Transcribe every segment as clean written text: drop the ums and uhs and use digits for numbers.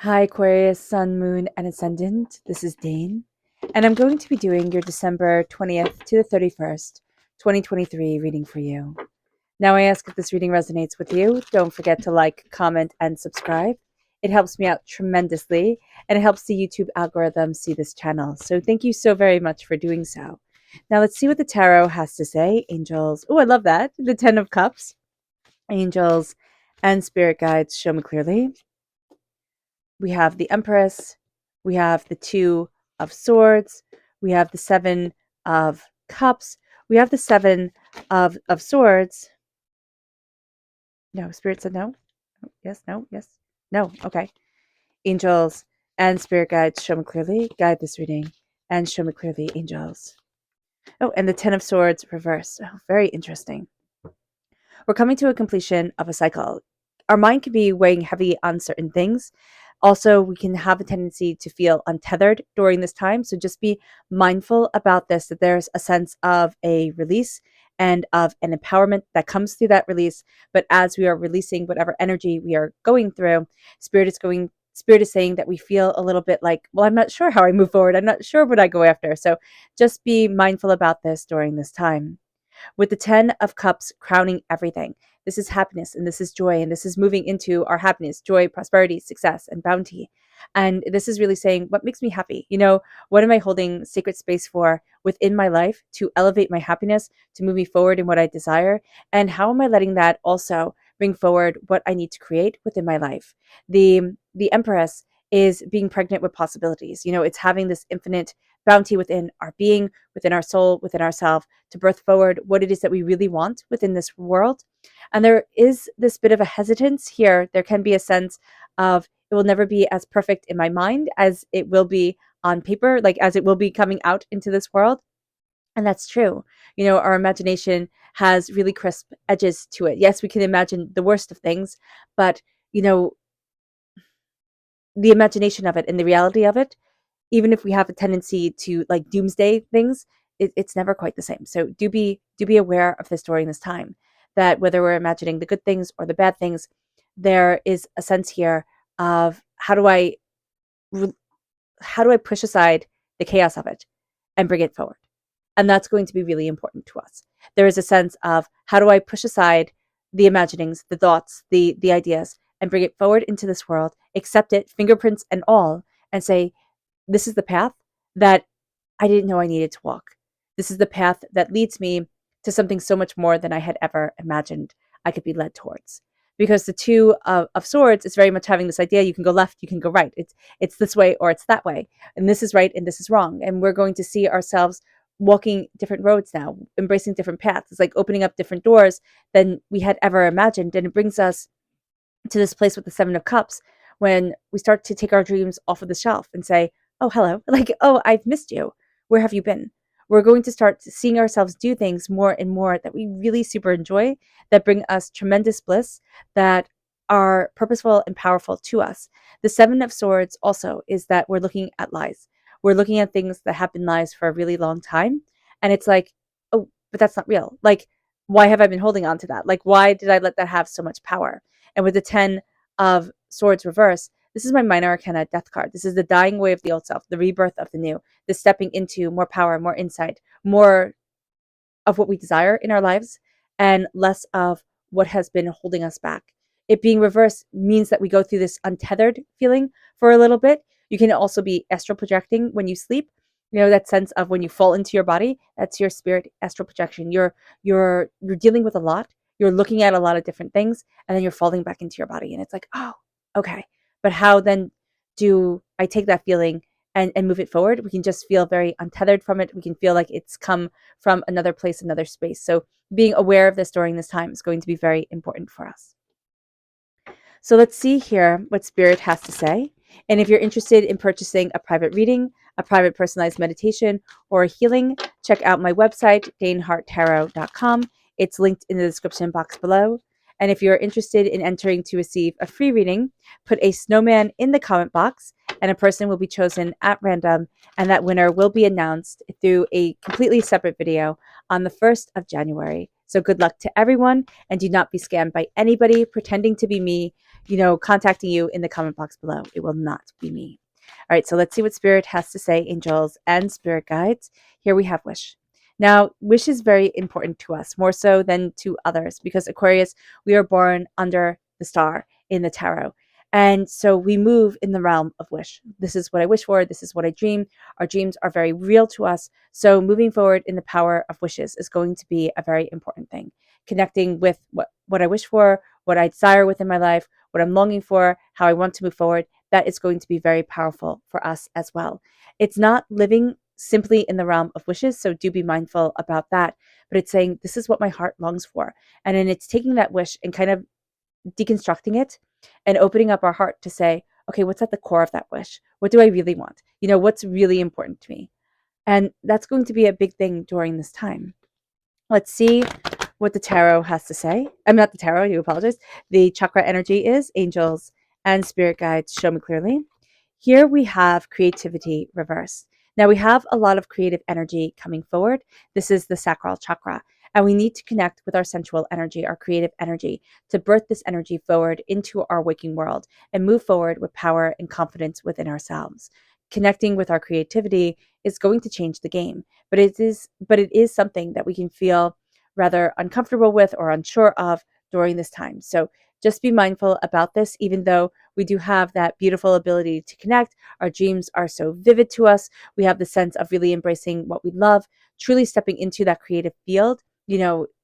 Hi, Aquarius, Sun, Moon, and Ascendant. This is Dane, and I'm going to be doing your December 20th to the 31st, 2023 reading for you. Now, I ask if this reading resonates with you. Don't forget to like, comment, and subscribe. It helps me out tremendously, and it helps the YouTube algorithm see this channel. So thank you so very much for doing so. Now, let's see what the tarot has to say. Angels. Oh, I love that. The 10 of Cups. Angels and spirit guides show me clearly. We have the Empress, we have the Two of Swords, we have the Seven of Cups, we have the Seven of Swords. No, Spirit said no. Yes, no, yes, no. Okay. Angels and spirit guides show me clearly. Guide this reading and show me clearly, angels. Oh, and the Ten of Swords reversed. Oh, very interesting. We're coming to a completion of a cycle. Our mind can be weighing heavy on certain things. Also, we can have a tendency to feel untethered during this time. So just be mindful about this, that there's a sense of a release and of an empowerment that comes through that release. But as we are releasing whatever energy we are going through, Spirit is saying that we feel a little bit like, well, I'm not sure how I move forward. I'm not sure what I go after. So just be mindful about this during this time. With the 10 of Cups crowning everything. This is happiness and this is joy, and this is moving into our happiness, joy, prosperity, success, and bounty. And this is really saying, what makes me happy? What am I holding sacred space for within my life to elevate my happiness, to move me forward in what I desire? And how am I letting that also bring forward what I need to create within my life? The Empress is being pregnant with possibilities. It's having this infinite bounty within our being, within our soul, within ourselves, to birth forward what it is that we really want within this world. And there is this bit of a hesitance here. There can be a sense of, it will never be as perfect in my mind as it will be on paper, like as it will be coming out into this world. And that's true. Our imagination has really crisp edges to it. Yes, we can imagine the worst of things, but the imagination of it and the reality of it, even if we have a tendency to like doomsday things, it's never quite the same. So do be aware of this during this time, that whether we're imagining the good things or the bad things, there is a sense here of how do I push aside the chaos of it and bring it forward. And that's going to be really important to us. There is a sense of, how do I push aside the imaginings, the thoughts, the ideas, and bring it forward into this world, accept it, fingerprints and all, and say, this is the path that I didn't know I needed to walk. This is the path that leads me to something so much more than I had ever imagined I could be led towards. Because the Two of Swords is very much having this idea, you can go left, you can go right. It's this way or it's that way. And this is right and this is wrong. And we're going to see ourselves walking different roads now, embracing different paths. It's like opening up different doors than we had ever imagined. And it brings us to this place with the Seven of Cups, when we start to take our dreams off of the shelf and say, oh, hello, like, oh, I've missed you. Where have you been? We're going to start seeing ourselves do things more and more that we really super enjoy, that bring us tremendous bliss, that are purposeful and powerful to us. The Seven of Swords also is that we're looking at lies. We're looking at things that have been lies for a really long time. And it's like, oh, but that's not real. Like, why have I been holding on to that? Like, why did I let that have so much power? And with the 10 of Swords reverse, this is my minor arcana death card. This is the dying away of the old self, the rebirth of the new, the stepping into more power, more insight, more of what we desire in our lives, and less of what has been holding us back. It being reversed means that we go through this untethered feeling for a little bit. You can also be astral projecting when you sleep. That sense of when you fall into your body, that's your spirit astral projection. You're dealing with a lot. You're looking at a lot of different things, and then you're falling back into your body. And it's like, oh, okay. But how then do I take that feeling and move it forward? We can just feel very untethered from it. We can feel like it's come from another place, another space. So being aware of this during this time is going to be very important for us. So let's see here what Spirit has to say. And if you're interested in purchasing a private reading, a private personalized meditation, or a healing, check out my website, daneharttarot.com. It's linked in the description box below. And if you're interested in entering to receive a free reading, put a snowman in the comment box, and a person will be chosen at random, and that winner will be announced through a completely separate video on the 1st of January. So good luck to everyone, and do not be scammed by anybody pretending to be me. contacting you in the comment box below. It will not be me. All right, so let's see what Spirit has to say, angels and spirit guides. Here we have wish. Now, wish is very important to us, more so than to others, because Aquarius, we are born under the star in the tarot. And so we move in the realm of wish. This is what I wish for. This is what I dream. Our dreams are very real to us. So moving forward in the power of wishes is going to be a very important thing. Connecting with what I wish for, what I desire within my life, what I'm longing for, how I want to move forward, that is going to be very powerful for us as well. It's not living simply in the realm of wishes, so do be mindful about that. But it's saying, this is what my heart longs for. And then it's taking that wish and kind of deconstructing it and opening up our heart to say, okay, what's at the core of that wish? What do I really want? What's really important to me? And that's going to be a big thing during this time. Let's see what the tarot has to say. I'm not the tarot, I do apologize. The chakra energy is angels and spirit guides show me clearly. Here we have creativity reversed. Now we have a lot of creative energy coming forward. This is the sacral chakra, and we need to connect with our sensual energy, our creative energy, to birth this energy forward into our waking world and move forward with power and confidence within ourselves. Connecting with our creativity is going to change the game, but it is something that we can feel rather uncomfortable with or unsure of during this time. So just be mindful about this, even though we do have that beautiful ability to connect. Our dreams are so vivid to us. We have the sense of really embracing what we love, truly stepping into that creative field,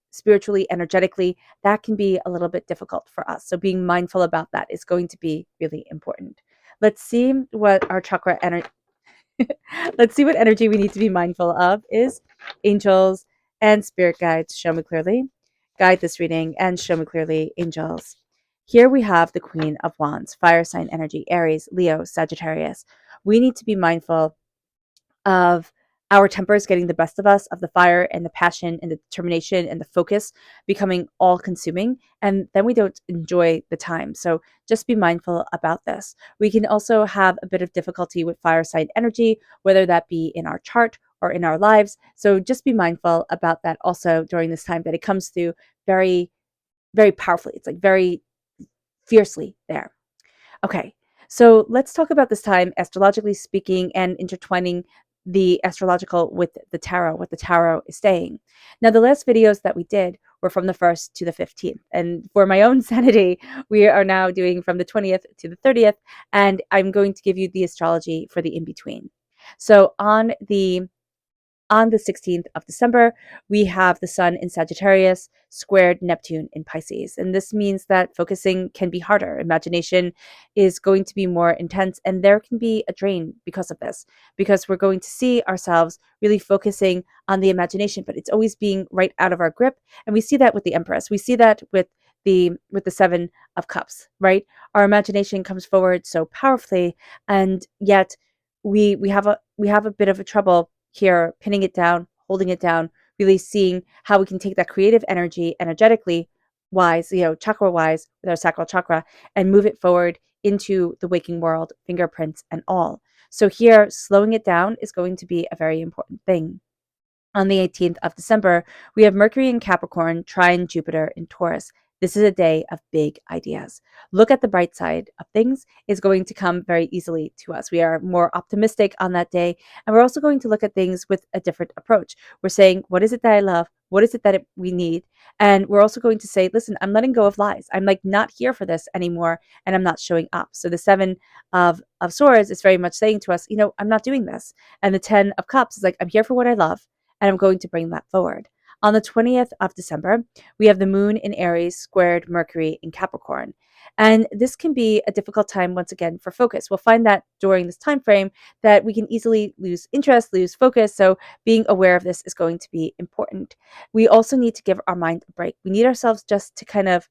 spiritually, energetically. That can be a little bit difficult for us. So being mindful about that is going to be really important. Let's see what our chakra energy. Let's see what energy we need to be mindful of is angels and spirit guides. Show me clearly. Guide this reading and show me clearly, angels. Here we have the Queen of Wands, fire sign energy, Aries, Leo, Sagittarius. We need to be mindful of our tempers getting the best of us, of the fire and the passion and the determination and the focus becoming all consuming, and then we don't enjoy the time. So just be mindful about this. We can also have a bit of difficulty with fire sign energy, whether that be in our chart or in our lives. So just be mindful about that also during this time, that it comes through very, very powerfully. It's like very fiercely there. Okay, so let's talk about this time, astrologically speaking, and intertwining the astrological with the tarot, what the tarot is saying. Now, the last videos that we did were from the 1st to the 15th. And for my own sanity, we are now doing from the 20th to the 30th. And I'm going to give you the astrology for the in-between. So on the 16th of December, we have the Sun in Sagittarius squared Neptune in Pisces. And this means that focusing can be harder. Imagination is going to be more intense, and there can be a drain because of this, because we're going to see ourselves really focusing on the imagination, but it's always being right out of our grip. And we see that with the Empress. We see that with the 7 of Cups, right? Our imagination comes forward so powerfully, and yet we have a bit of a trouble here, pinning it down, holding it down, really seeing how we can take that creative energy energetically wise, chakra wise, with our sacral chakra, and move it forward into the waking world, fingerprints and all. So here, slowing it down is going to be a very important thing. On the 18th of December, we have Mercury in Capricorn, trine Jupiter in Taurus. This is a day of big ideas. Look at the bright side of things is going to come very easily to us. We are more optimistic on that day. And we're also going to look at things with a different approach. We're saying, what is it that I love? What is it that we need? And we're also going to say, listen, I'm letting go of lies. I'm like not here for this anymore, and I'm not showing up. So the 7 of Swords is very much saying to us, I'm not doing this. And the 10 of Cups is like, I'm here for what I love, and I'm going to bring that forward. On the 20th of December, we have the Moon in Aries squared Mercury in Capricorn. And this can be a difficult time, once again, for focus. We'll find that during this time frame that we can easily lose interest, lose focus. So being aware of this is going to be important. We also need to give our mind a break. We need ourselves just to kind of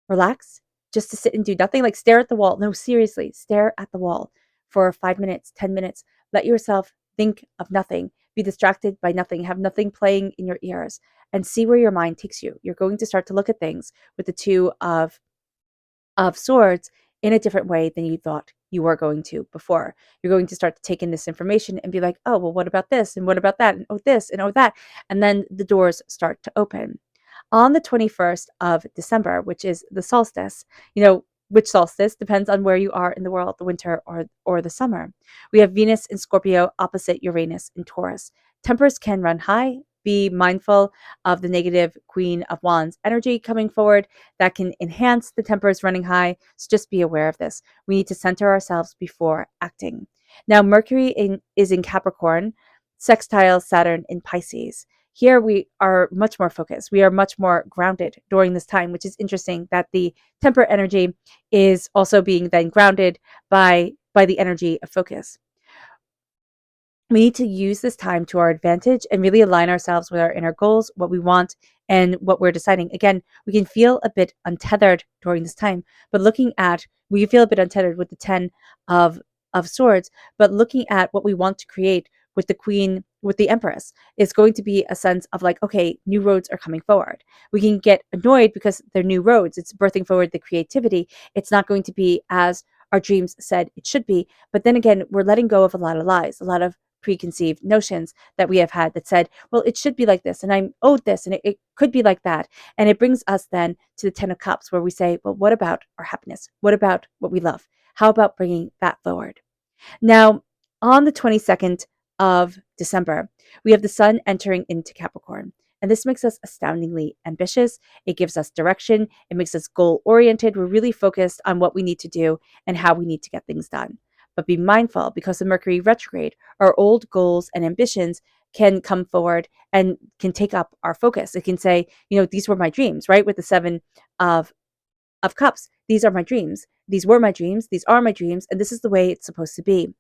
relax, just to sit and do nothing, like stare at the wall. No, seriously, stare at the wall for 5 minutes, 10 minutes. Let yourself think of nothing. Be distracted by nothing. Have nothing playing in your ears, and see where your mind takes you. You're going to start to look at things with the 2 of Swords in a different way than you thought you were going to before. You're going to start to take in this information and be like, oh, well, what about this? And what about that? And oh, this and oh, that. And then the doors start to open. On the 21st of December, which is the solstice, which solstice depends on where you are in the world, the winter or the summer. We have Venus in Scorpio opposite Uranus in Taurus. Tempers can run high. Be mindful of the negative Queen of Wands energy coming forward that can enhance the tempers running high. So just be aware of this. We need to center ourselves before acting. Now, Mercury is in Capricorn, sextile Saturn in Pisces. Here we are much more focused. We are much more grounded during this time, which is interesting that the temper energy is also being then grounded by the energy of focus. We need to use this time to our advantage and really align ourselves with our inner goals, what we want, and what we're deciding. Again, we can feel a bit untethered during this time, but we feel a bit untethered with the 10 of swords, but looking at what we want to create with the queen, with the empress, is going to be a sense of like, okay, new roads are coming forward. We can get annoyed because they're new roads. It's birthing forward the creativity. It's not going to be as our dreams said it should be. But then again, we're letting go of a lot of lies, a lot of preconceived notions that we have had that said, well, it should be like this, and I'm owed this, and it could be like that. And it brings us then to the 10 of Cups, where we say, well, what about our happiness? What about what we love? How about bringing that forward? Now, on the 22nd of December, we have the sun entering into Capricorn. And this makes us astoundingly ambitious. It gives us direction. It makes us goal oriented. We're really focused on what we need to do and how we need to get things done. But be mindful, because of Mercury retrograde, our old goals and ambitions can come forward and can take up our focus. It can say, these were my dreams, right? With the 7 of Cups. These are my dreams. These were my dreams. These are my dreams. And this is the way it's supposed to be.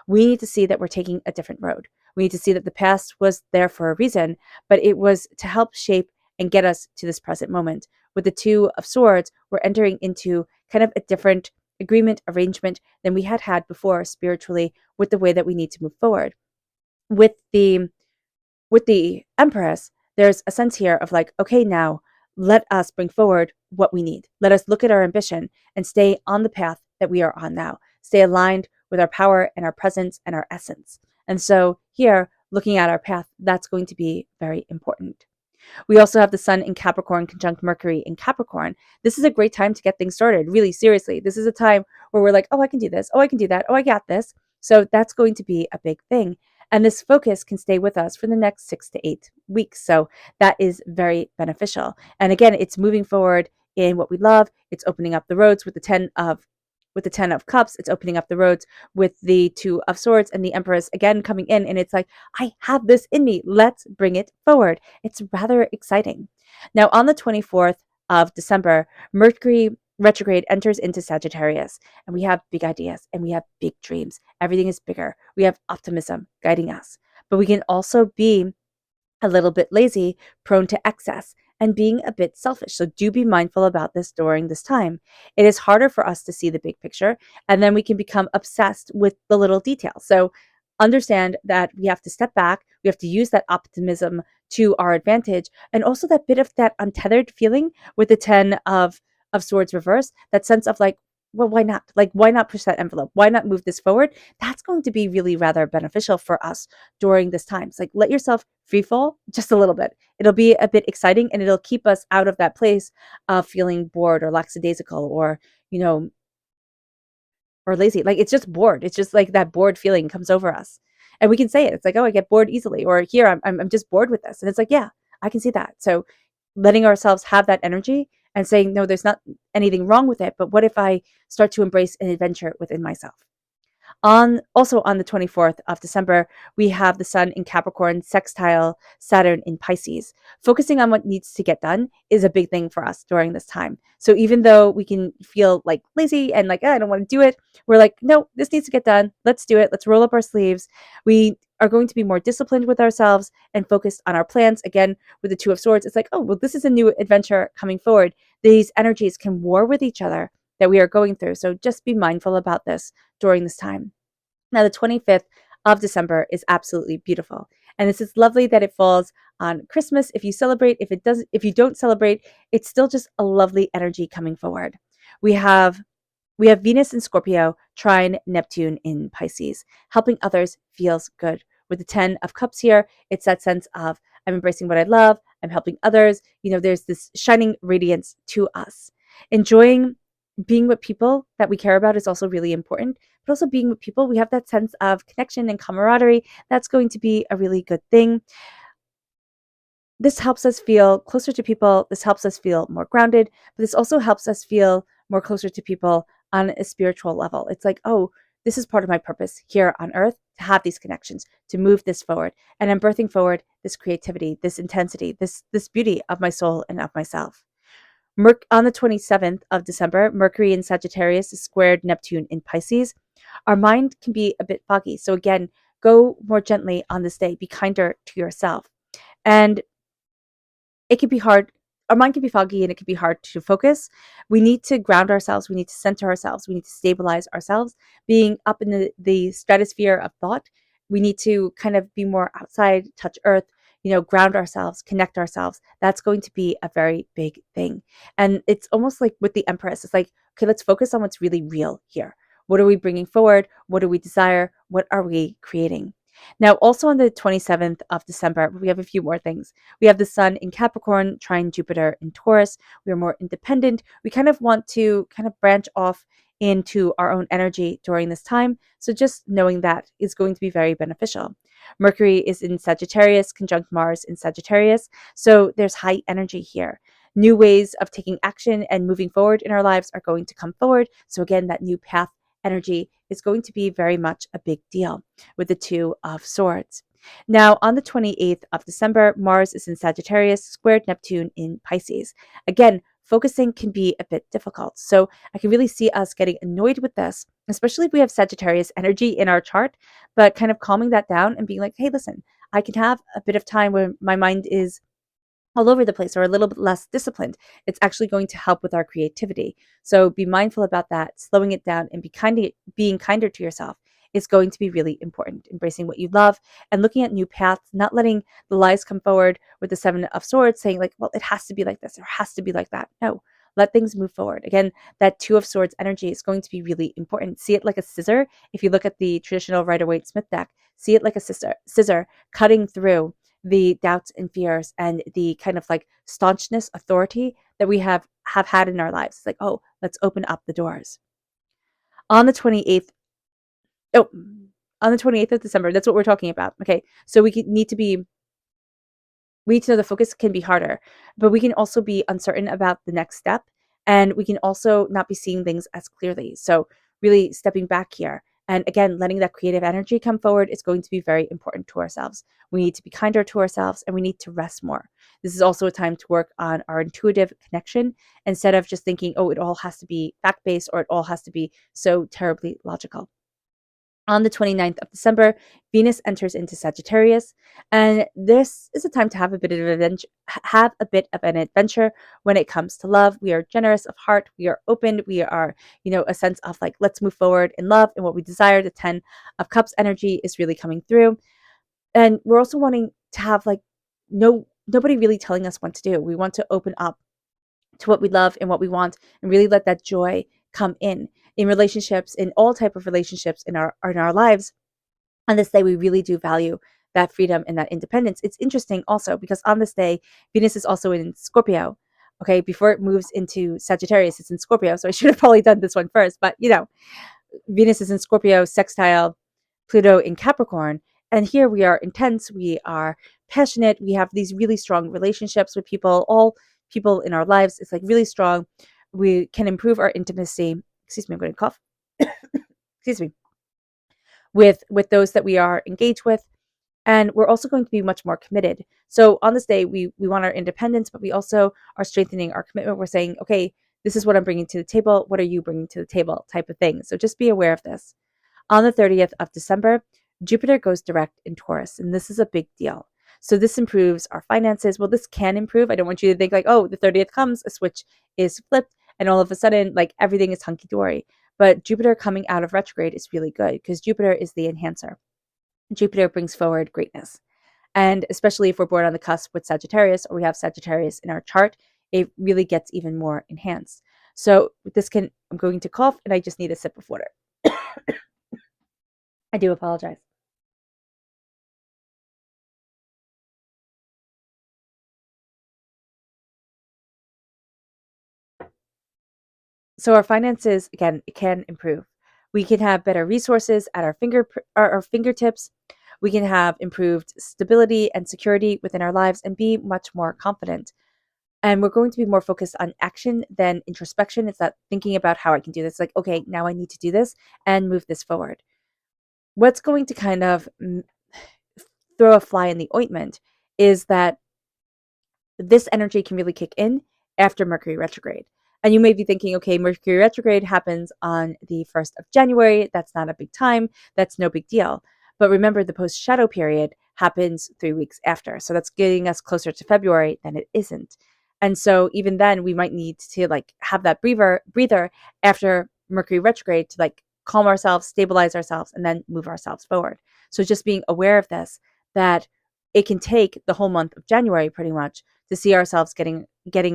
We need to see that we're taking a different road. We need to see that the past was there for a reason, but it was to help shape and get us to this present moment. With the 2 of Swords, we're entering into kind of a different agreement, arrangement than we had before spiritually, with the way that we need to move forward. With the Empress, there's a sense here of like, okay, now let us bring forward what we need. Let us look at our ambition and stay on the path that we are on now. Stay aligned with our power and our presence and our essence. And so here, looking at our path, that's going to be very important. We also have the sun in Capricorn conjunct Mercury in Capricorn. This is a great time to get things started, really seriously. This is a time where we're like, oh, I can do this. Oh, I can do that. Oh, I got this. So that's going to be a big thing. And this focus can stay with us for the next 6 to 8 weeks. So that is very beneficial. And again, it's moving forward in what we love. It's opening up the roads with the 10 of Cups. It's opening up the roads with the 2 of Swords and the Empress again coming in. And it's like, I have this in me. Let's bring it forward. It's rather exciting. Now, on the 24th of December, Mercury retrograde enters into Sagittarius, and we have big ideas and we have big dreams. Everything is bigger. We have optimism guiding us, but we can also be a little bit lazy, prone to excess, and being a bit selfish. So do be mindful about this during this time. It is harder for us to see the big picture, and then we can become obsessed with the little details. So understand that we have to step back. We have to use that optimism to our advantage, and also that bit of that untethered feeling with the 10 of Swords reverse, that sense of like, well, why not? Like, why not push that envelope? Why not move this forward? That's going to be really rather beneficial for us during this time. It's like, let yourself free fall just a little bit. It'll be a bit exciting, and it'll keep us out of that place of feeling bored or lackadaisical or, or lazy. Like, it's just bored. It's just like that bored feeling comes over us. And we can say it. It's like, oh, I get bored easily. Or here, I'm just bored with this. And it's like, yeah, I can see that. So letting ourselves have that energy and saying, no, there's not anything wrong with it, but what if I start to embrace an adventure within myself? Also on the 24th of December, we have the sun in Capricorn sextile Saturn in Pisces. Focusing on what needs to get done is a big thing for us during this time. So even though we can feel like lazy and like, I don't want to do it, we're like, no, this needs to get done. Let's do it. Let's roll up our sleeves. We are going to be more disciplined with ourselves and focused on our plans. Again, with the 2 of Swords, it's like, oh, well, this is a new adventure coming forward. These energies can war with each other that we are going through. So just be mindful about this during this time. Now, the 25th of December is absolutely beautiful. And this is lovely that it falls on Christmas. If you celebrate, if you don't celebrate, it's still just a lovely energy coming forward. We have Venus in Scorpio trine Neptune in Pisces. Helping others feels good. With the 10 of Cups here, it's that sense of I'm embracing what I love. I'm helping others. There's this shining radiance to us. Enjoying being with people that we care about is also really important, but also being with people, we have that sense of connection and camaraderie. That's going to be a really good thing. This helps us feel closer to people. This helps us feel more grounded, but this also helps us feel more closer to people on a spiritual level. It's like, oh, this is part of my purpose here on earth, to have these connections, to move this forward. And I'm birthing forward this creativity, this intensity, this beauty of my soul and of myself. On the 27th of December, Mercury in Sagittarius is squared Neptune in Pisces. Our mind can be a bit foggy. So again, go more gently on this day. Be kinder to yourself. And it can be hard. Our mind can be foggy and it can be hard to focus. We need to ground ourselves. We need to center ourselves. We need to stabilize ourselves. Being up in the stratosphere of thought, we need to kind of be more outside, touch earth, ground ourselves, connect ourselves. That's going to be a very big thing. And it's almost like with the Empress, it's like, okay, let's focus on what's really real here. What are we bringing forward? What do we desire? What are we creating? Now, also on the 27th of December, we have a few more things. We have the Sun in Capricorn, trine Jupiter in Taurus. We are more independent. We kind of want to kind of branch off into our own energy during this time. So just knowing that is going to be very beneficial. Mercury is in Sagittarius, conjunct Mars in Sagittarius. So there's high energy here. New ways of taking action and moving forward in our lives are going to come forward. So again, that new path energy is going to be very much a big deal with the Two of Swords. Now, on the 28th of December, Mars is in Sagittarius, squared Neptune in Pisces. Again, focusing can be a bit difficult. So I can really see us getting annoyed with this, especially if we have Sagittarius energy in our chart, but kind of calming that down and being like, hey, listen, I can have a bit of time where my mind is all over the place or a little bit less disciplined. It's actually going to help with our creativity. So be mindful about that, slowing it down and being kinder to yourself is going to be really important. Embracing what you love and looking at new paths, not letting the lies come forward with the Seven of Swords saying like, well, it has to be like this or has to be like that. No, let things move forward. Again, that Two of Swords energy is going to be really important. See it like a scissor. If you look at the traditional Rider-Waite-Smith deck, see it like a scissor cutting through the doubts and fears and the kind of like staunchness, authority that we have had in our lives. It's like, oh, let's open up the doors. On the 28th, oh, on the 28th of December, that's what we're talking about. Okay. So we need to know the focus can be harder, but we can also be uncertain about the next step. And we can also not be seeing things as clearly. So really stepping back here. And again, letting that creative energy come forward is going to be very important to ourselves. We need to be kinder to ourselves and we need to rest more. This is also a time to work on our intuitive connection instead of just thinking, oh, it all has to be fact based or it all has to be so terribly logical. On the 29th of December, Venus enters into Sagittarius, and this is a time to have a bit of an adventure when it comes to love. We are generous of heart, we are open, we are, a sense of like let's move forward in love and what we desire. The 10 of Cups energy is really coming through. And we're also wanting to have like nobody really telling us what to do. We want to open up to what we love and what we want and really let that joy come in relationships, in all type of relationships in our lives. On this day we really do value that freedom and that independence. It's interesting also because on this day Venus is also in Scorpio. Okay, before it moves into Sagittarius, it's in Scorpio. So I should have probably done this one first, but Venus is in Scorpio, sextile Pluto in Capricorn. And here we are intense, we are passionate, we have these really strong relationships with people, all people in our lives. It's like really strong. We can improve our intimacy. Excuse me, I'm going to cough. Excuse me. With those that we are engaged with. And we're also going to be much more committed. So on this day, we want our independence, but we also are strengthening our commitment. We're saying, okay, this is what I'm bringing to the table. What are you bringing to the table type of thing. So just be aware of this. On the 30th of December, Jupiter goes direct in Taurus, and this is a big deal. So this improves our finances. Well, this can improve. I don't want you to think like, oh, the 30th comes, a switch is flipped, and all of a sudden, like everything is hunky-dory. But Jupiter coming out of retrograde is really good because Jupiter is the enhancer. Jupiter brings forward greatness. And especially if we're born on the cusp with Sagittarius or we have Sagittarius in our chart, it really gets even more enhanced. So I'm going to cough and I just need a sip of water. I do apologize. So our finances, again, it can improve. We can have better resources at our fingertips. We can have improved stability and security within our lives and be much more confident. And we're going to be more focused on action than introspection. It's that thinking about how I can do this. Like, okay, now I need to do this and move this forward. What's going to kind of throw a fly in the ointment is that this energy can really kick in after Mercury retrograde. And you may be thinking, okay, Mercury retrograde happens on the 1st of January. That's not a big time. That's no big deal. But remember, the post shadow period happens 3 weeks after. So that's getting us closer to February than it isn't. And so even then, we might need to like have that breather after Mercury retrograde to like calm ourselves, stabilize ourselves, and then move ourselves forward. So just being aware of this, that it can take the whole month of January pretty much to see ourselves getting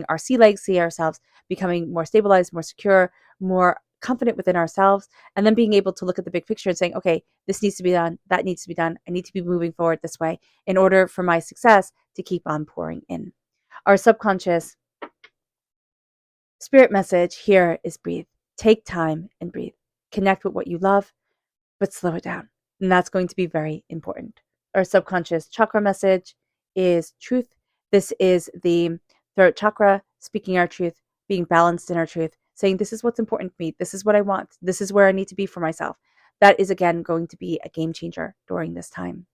our sea legs, see ourselves becoming more stabilized, more secure, more confident within ourselves, and then being able to look at the big picture and saying, okay, this needs to be done, that needs to be done. I need to be moving forward this way in order for my success to keep on pouring in. Our subconscious spirit message here is breathe. Take time and breathe. Connect with what you love, but slow it down. And that's going to be very important. Our subconscious chakra message is truth. This is the throat chakra, speaking our truth, being balanced in our truth, saying, this is what's important to me. This is what I want. This is where I need to be for myself. That is, again, going to be a game changer during this time.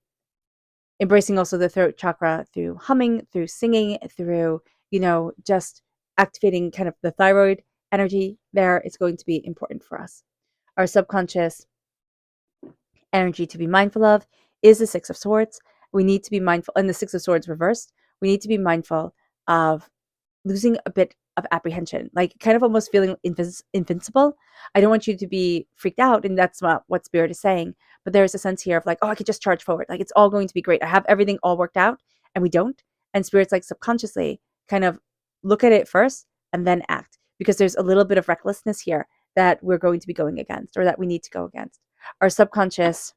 Embracing also the throat chakra through humming, through singing, through, just activating kind of the thyroid energy there is going to be important for us. Our subconscious energy to be mindful of is the Six of Swords. We need to be mindful, and the Six of Swords reversed, we need to be mindful of losing a bit of apprehension, like kind of almost feeling invincible. I don't want you to be freaked out, and that's what Spirit is saying. But there's a sense here of like, oh, I could just charge forward. Like it's all going to be great. I have everything all worked out, and we don't. And Spirit's like subconsciously kind of look at it first and then act, because there's a little bit of recklessness here that we're going to be going against, or that we need to go against. Our subconscious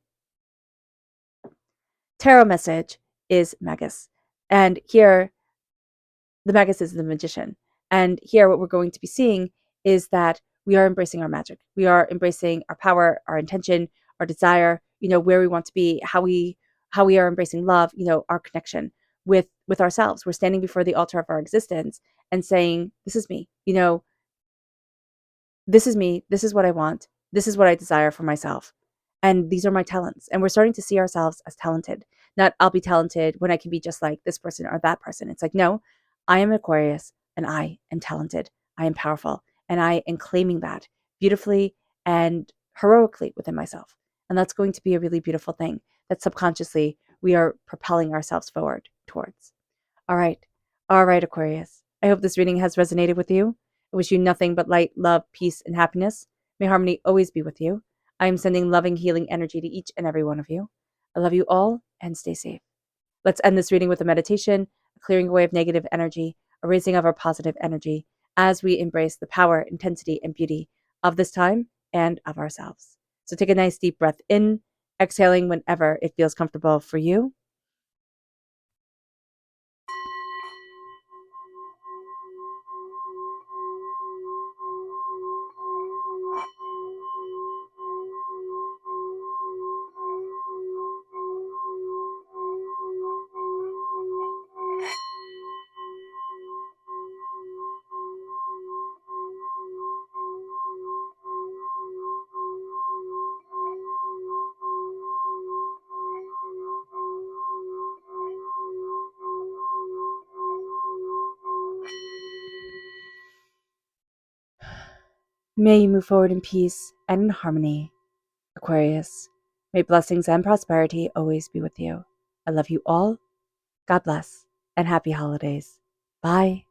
tarot message is Magus. And here, the Magus is the magician. And here, what we're going to be seeing is that we are embracing our magic. We are embracing our power, our intention, our desire, where we want to be, how we are embracing love, our connection with ourselves. We're standing before the altar of our existence and saying, this is me, this is me. This is what I want. This is what I desire for myself. And these are my talents. And we're starting to see ourselves as talented. Not I'll be talented when I can be just like this person or that person. It's like, no, I am Aquarius and I am talented. I am powerful. And I am claiming that beautifully and heroically within myself. And that's going to be a really beautiful thing that subconsciously we are propelling ourselves forward towards. All right. All right, Aquarius. I hope this reading has resonated with you. I wish you nothing but light, love, peace, and happiness. May harmony always be with you. I am sending loving, healing energy to each and every one of you. I love you all and stay safe. Let's end this reading with a meditation, a clearing away of negative energy, a raising of our positive energy as we embrace the power, intensity, and beauty of this time and of ourselves. So take a nice deep breath in, exhaling whenever it feels comfortable for you. May you move forward in peace and in harmony, Aquarius. May blessings and prosperity always be with you. I love you all. God bless and happy holidays. Bye.